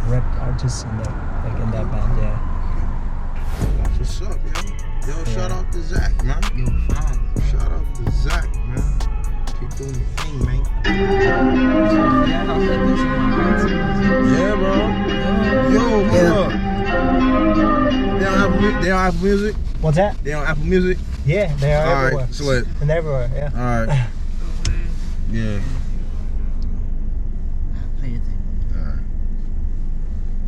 rap artists in there, like in that band. Yeah. What's up, yo? Yo, shout out to ZAQ, man. Yo, fine. Shout out to ZAQ, man. Keep doing your thing, man. Yeah, bro. Yo, hold up. They don't have music? What's that? They don't Apple Music? Yeah, they are everywhere. Alright, slit. And everywhere, yeah. Alright. Yeah.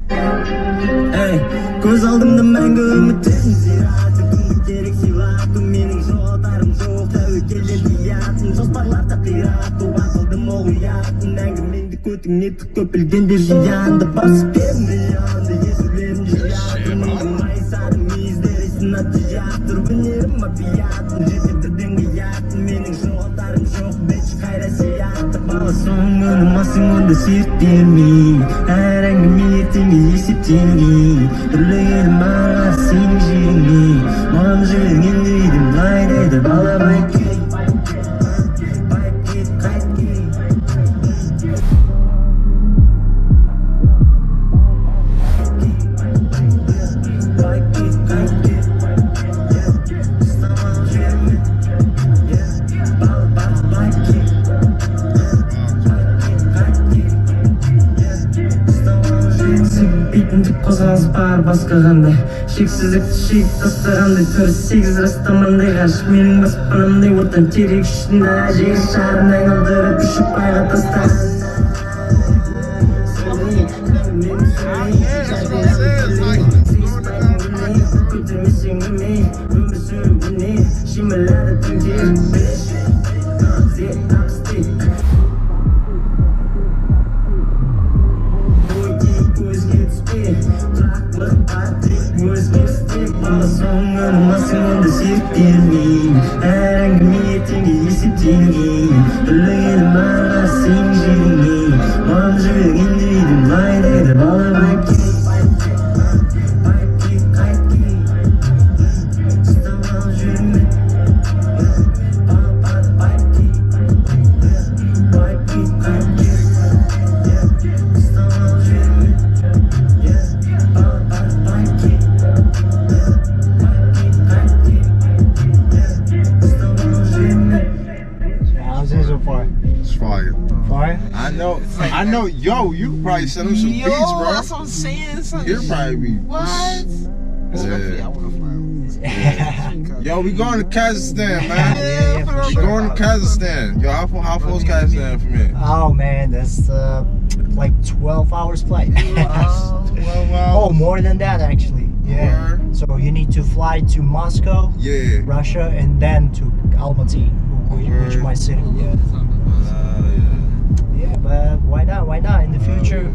Ey, göz aldımda мәңгі үміттен зиратым керек сыйлатым менің жолдарым жоқ тәуекелдерге ятым жоспарларда қирату ақылдым ол ұятым әңгімеңді көтіңнетіп көп білгендер зиянды басып бермей янды езулерім жиятым майысадым мүйіздер сынатты жатыр өнерім опиятым жетерден қиятым менің жолдарым жоқ бетші қайра сиятым бала соң өнім асың онда серт бермей әр әңгіме ертеңге есептелген үрлеген маған сенің жеріңе маған жүрегің енді үйдім былай деді бала байкет байкет қайткен байкет қайткен ұстамал жерме бала байкет бетінде қозғалыс бар басқа қандай шексіздікті шегіп тастағандай төрт сегіз растамандай ғашық менің баспанамдай оттан терек ішінде жер шарын айналдырып үшіп айға тастаған көтермесең білмей өмір сүру білмей шимайлады түнде Onda sirttirmeyin Her әңгіме ертеңге есептелген Үрлеген маған сенің жеріңе Маған жүрегің дейдім былай деді бала байкет байкет қайткен ұстамал жүрме бала байкет байкет қайткен ұстамал жүрме бала байкет How's it so far? It's fire. Fire? I know, yo, you could probably send him some beats, bro. That's what I'm saying. He'll probably be. What? Yeah. I want to fly. Yo, we going to Kazakhstan, man. Yeah, for We sure. going to Kazakhstan. Yo, how far is Kazakhstan from here? Oh man, that's like 12 hours flight. 12 hours. Oh, more than that actually. Yeah. Word. So you need to fly to Moscow, Yeah. Russia, and then to Almaty, which is my city. Yeah. Yeah, but why not? Why not? In the future,